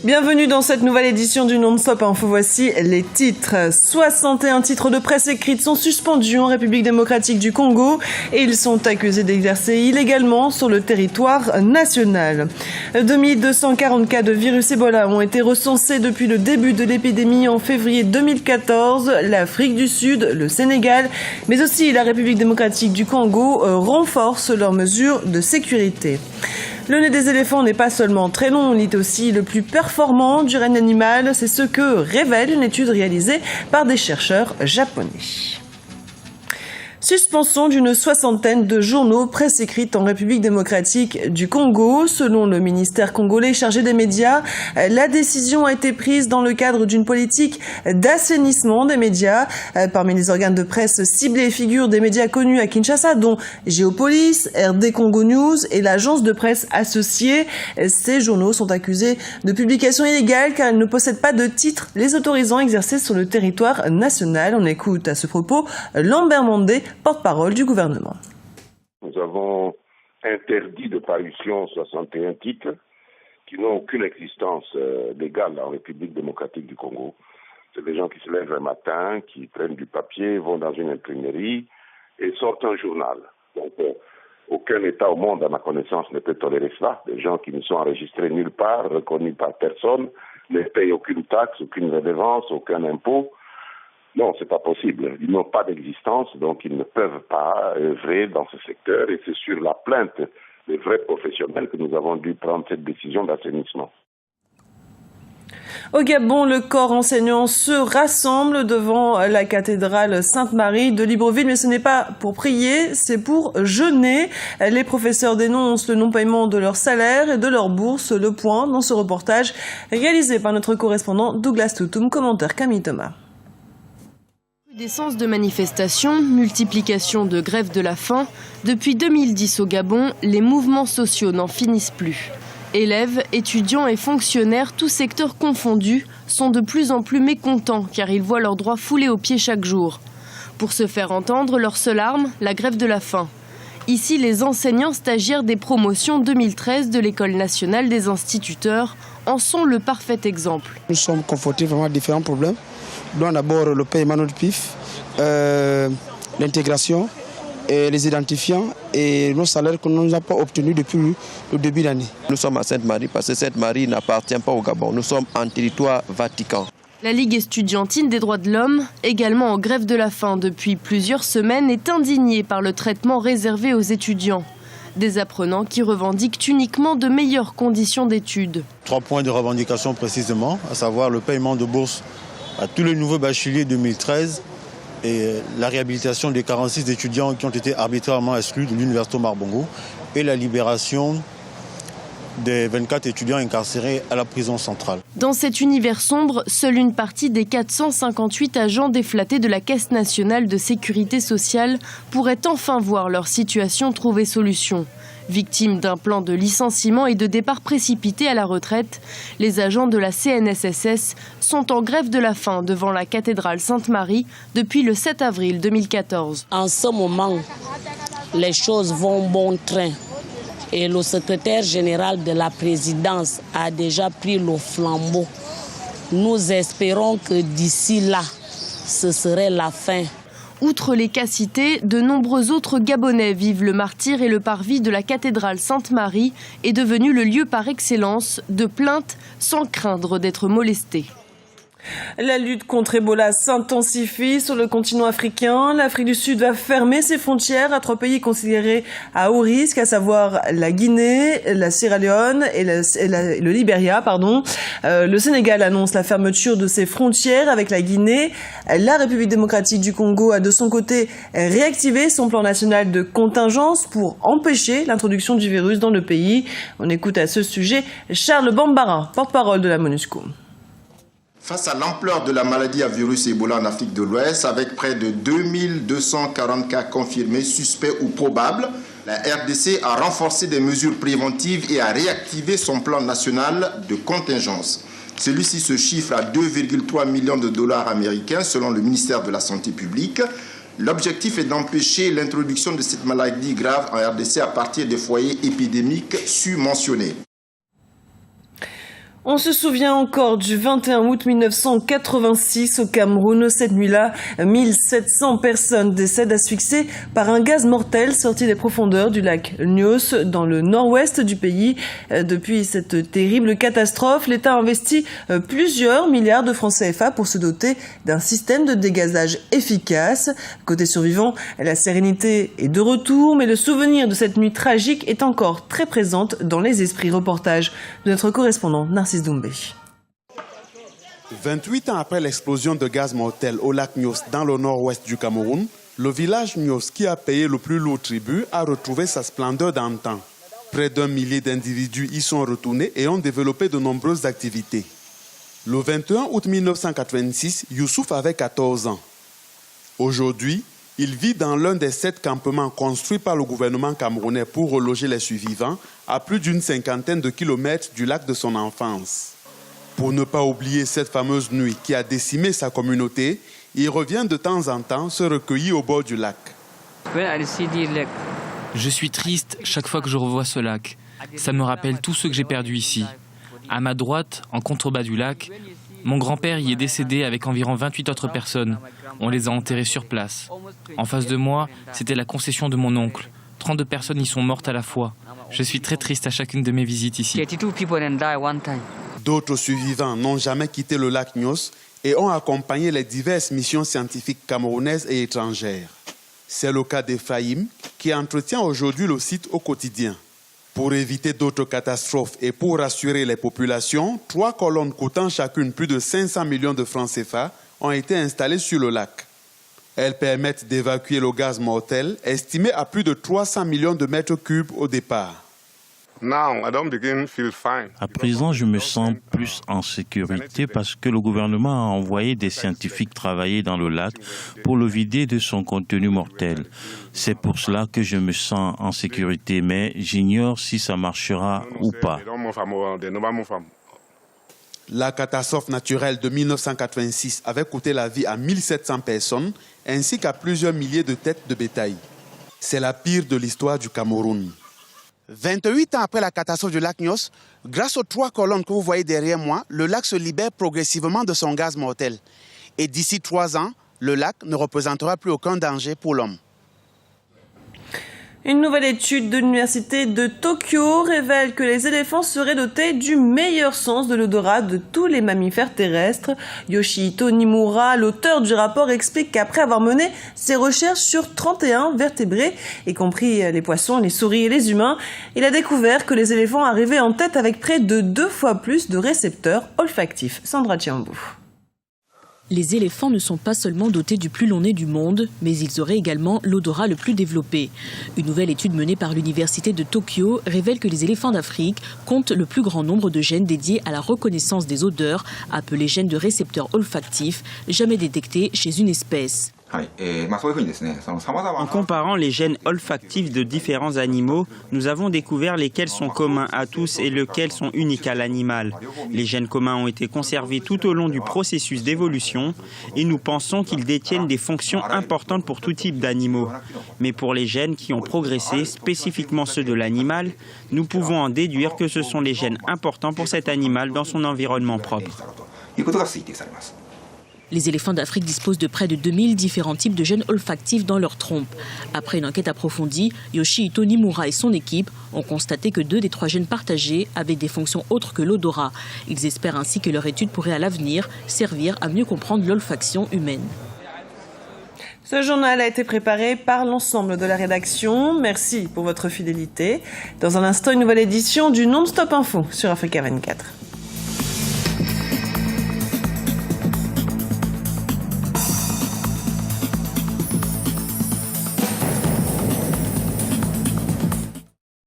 Bienvenue dans cette nouvelle édition du Non-Stop Info. Voici les titres. 61 titres de presse écrite sont suspendus en République démocratique du Congo et ils sont accusés d'exercer illégalement sur le territoire national. 2240 cas de virus Ebola ont été recensés depuis le début de l'épidémie en février 2014. L'Afrique du Sud, le Sénégal, mais aussi la République démocratique du Congo renforcent leurs mesures de sécurité. Le nez des éléphants n'est pas seulement très long, il est aussi le plus performant du règne animal. C'est ce que révèle une étude réalisée par des chercheurs japonais. Suspension d'une soixantaine de journaux, presse écrite en République démocratique du Congo. Selon le ministère congolais chargé des médias, la décision a été prise dans le cadre d'une politique d'assainissement des médias. Parmi les organes de presse ciblés figurent des médias connus à Kinshasa, dont Géopolis, RD Congo News et l'agence de presse associée. Ces journaux sont accusés de publication illégale car ils ne possèdent pas de titre les autorisant à exercer sur le territoire national. On écoute à ce propos Lambert Mandé, porte-parole du gouvernement. Nous avons interdit de parution 61 titres qui n'ont aucune existence légale en République démocratique du Congo. C'est des gens qui se lèvent un matin, qui prennent du papier, vont dans une imprimerie et sortent un journal. Donc, aucun État au monde, à ma connaissance, ne peut tolérer cela. Des gens qui ne sont enregistrés nulle part, reconnus par personne, ne payent aucune taxe, aucune redevance, aucun impôt. Non, c'est pas possible. Ils n'ont pas d'existence, donc ils ne peuvent pas œuvrer dans ce secteur. Et c'est sur la plainte des vrais professionnels que nous avons dû prendre cette décision d'assainissement. Au Gabon, le corps enseignant se rassemble devant la cathédrale Sainte-Marie de Libreville, mais ce n'est pas pour prier, c'est pour jeûner. Les professeurs dénoncent le non-paiement de leur salaire et de leur bourse. Le point dans ce reportage réalisé par notre correspondant Douglas Toutoum, commentaire Camille Thomas. Recrudescence de manifestations, multiplication de grèves de la faim. Depuis 2010 au Gabon, les mouvements sociaux n'en finissent plus. Élèves, étudiants et fonctionnaires, tous secteurs confondus, sont de plus en plus mécontents car ils voient leurs droits foulés aux pieds chaque jour. Pour se faire entendre, leur seule arme, la grève de la faim. Ici, les enseignants stagiaires des promotions 2013 de l'École nationale des instituteurs en sont le parfait exemple. Nous sommes confrontés vraiment à différents problèmes. Dont d'abord le paiement de PIF, l'intégration, et les identifiants et nos salaires que nous n'avons pas obtenus depuis le début d'année. Nous sommes à Sainte-Marie parce que Sainte-Marie n'appartient pas au Gabon. Nous sommes en territoire vatican. La Ligue estudiantine des droits de l'homme, également en grève de la faim depuis plusieurs semaines, est indignée par le traitement réservé aux étudiants. Des apprenants qui revendiquent uniquement de meilleures conditions d'études. 3 points de revendication précisément, à savoir le paiement de bourse à tous les nouveaux bacheliers 2013 et la réhabilitation des 46 étudiants qui ont été arbitrairement exclus de l'Université Omar Bongo et la libération des 24 étudiants incarcérés à la prison centrale. Dans cet univers sombre, seule une partie des 458 agents déflatés de la Caisse nationale de sécurité sociale pourrait enfin voir leur situation trouver solution. Victimes d'un plan de licenciement et de départ précipité à la retraite, les agents de la CNSSS sont en grève de la faim devant la cathédrale Sainte-Marie depuis le 7 avril 2014. En ce moment, les choses vont bon train et le secrétaire général de la présidence a déjà pris le flambeau. Nous espérons que d'ici là, ce serait la fin. Outre les cas cités, de nombreux autres Gabonais vivent le martyre et le parvis de la cathédrale Sainte-Marie est devenu le lieu par excellence de plaintes sans craindre d'être molestés. La lutte contre Ebola s'intensifie sur le continent africain. L'Afrique du Sud va fermer ses frontières à 3 pays considérés à haut risque, à savoir la Guinée, la Sierra Leone et le Libéria. Le Sénégal annonce la fermeture de ses frontières avec la Guinée. La République démocratique du Congo a de son côté réactivé son plan national de contingence pour empêcher l'introduction du virus dans le pays. On écoute à ce sujet Charles Bambara, porte-parole de la MONUSCO. Face à l'ampleur de la maladie à virus Ebola en Afrique de l'Ouest, avec près de 2240 cas confirmés, suspects ou probables, la RDC a renforcé des mesures préventives et a réactivé son plan national de contingence. Celui-ci se chiffre à 2,3 millions de dollars américains selon le ministère de la Santé publique. L'objectif est d'empêcher l'introduction de cette maladie grave en RDC à partir des foyers épidémiques su-mentionnés. On se souvient encore du 21 août 1986 au Cameroun. Cette nuit-là, 1700 personnes décèdent asphyxiées par un gaz mortel sorti des profondeurs du lac Nyos dans le nord-ouest du pays. Depuis cette terrible catastrophe, l'État a investi plusieurs milliards de francs CFA pour se doter d'un système de dégazage efficace. Côté survivants, la sérénité est de retour, mais le souvenir de cette nuit tragique est encore très présente dans les esprits. Reportage de notre correspondant Narcisse Doumbé. 28 ans après l'explosion de gaz mortel au lac Nyos dans le nord-ouest du Cameroun, le village Nyos, qui a payé le plus lourd tribut, a retrouvé sa splendeur d'antan. Près d'1 millier d'individus y sont retournés et ont développé de nombreuses activités. Le 21 août 1986, Youssouf avait 14 ans. Aujourd'hui, il vit dans l'un des 7 campements construits par le gouvernement camerounais pour reloger les survivants à plus d'une 50aine de kilomètres du lac de son enfance. Pour ne pas oublier cette fameuse nuit qui a décimé sa communauté, il revient de temps en temps se recueillir au bord du lac. Je suis triste chaque fois que je revois ce lac. Ça me rappelle tout ce que j'ai perdu ici. À ma droite, en contrebas du lac, mon grand-père y est décédé avec environ 28 autres personnes. On les a enterrés sur place. En face de moi, c'était la concession de mon oncle. 32 personnes y sont mortes à la fois. Je suis très triste à chacune de mes visites ici. D'autres survivants n'ont jamais quitté le lac Nyos et ont accompagné les diverses missions scientifiques camerounaises et étrangères. C'est le cas d'Ephraïm, qui entretient aujourd'hui le site au quotidien. Pour éviter d'autres catastrophes et pour rassurer les populations, 3 colonnes coûtant chacune plus de 500 millions de francs CFA ont été installées sur le lac. Elles permettent d'évacuer le gaz mortel, estimé à plus de 300 millions de mètres cubes au départ. À présent, je me sens plus en sécurité parce que le gouvernement a envoyé des scientifiques travailler dans le lac pour le vider de son contenu mortel. C'est pour cela que je me sens en sécurité, mais j'ignore si ça marchera ou pas. La catastrophe naturelle de 1986 avait coûté la vie à 1700 personnes ainsi qu'à plusieurs milliers de têtes de bétail. C'est la pire de l'histoire du Cameroun. 28 ans après la catastrophe du lac Nyos, grâce aux 3 colonnes que vous voyez derrière moi, le lac se libère progressivement de son gaz mortel. Et d'ici 3 ans, le lac ne représentera plus aucun danger pour l'homme. Une nouvelle étude de l'université de Tokyo révèle que les éléphants seraient dotés du meilleur sens de l'odorat de tous les mammifères terrestres. Yoshihito Nimura, l'auteur du rapport, explique qu'après avoir mené ses recherches sur 31 vertébrés, y compris les poissons, les souris et les humains, il a découvert que les éléphants arrivaient en tête avec près de 2 fois plus de récepteurs olfactifs. Sandra Chiambou. Les éléphants ne sont pas seulement dotés du plus long nez du monde, mais ils auraient également l'odorat le plus développé. Une nouvelle étude menée par l'université de Tokyo révèle que les éléphants d'Afrique comptent le plus grand nombre de gènes dédiés à la reconnaissance des odeurs, appelés gènes de récepteurs olfactifs, jamais détectés chez une espèce. En comparant les gènes olfactifs de différents animaux, nous avons découvert lesquels sont communs à tous et lesquels sont uniques à l'animal. Les gènes communs ont été conservés tout au long du processus d'évolution et nous pensons qu'ils détiennent des fonctions importantes pour tout type d'animaux. Mais pour les gènes qui ont progressé, spécifiquement ceux de l'animal, nous pouvons en déduire que ce sont les gènes importants pour cet animal dans son environnement propre. Les éléphants d'Afrique disposent de près de 2000 différents types de gènes olfactifs dans leur trompe. Après une enquête approfondie, Yoshihito Nimura et son équipe ont constaté que 2 des 3 gènes partagés avaient des fonctions autres que l'odorat. Ils espèrent ainsi que leur étude pourrait à l'avenir servir à mieux comprendre l'olfaction humaine. Ce journal a été préparé par l'ensemble de la rédaction. Merci pour votre fidélité. Dans un instant, une nouvelle édition du Non-Stop Info sur Africa 24.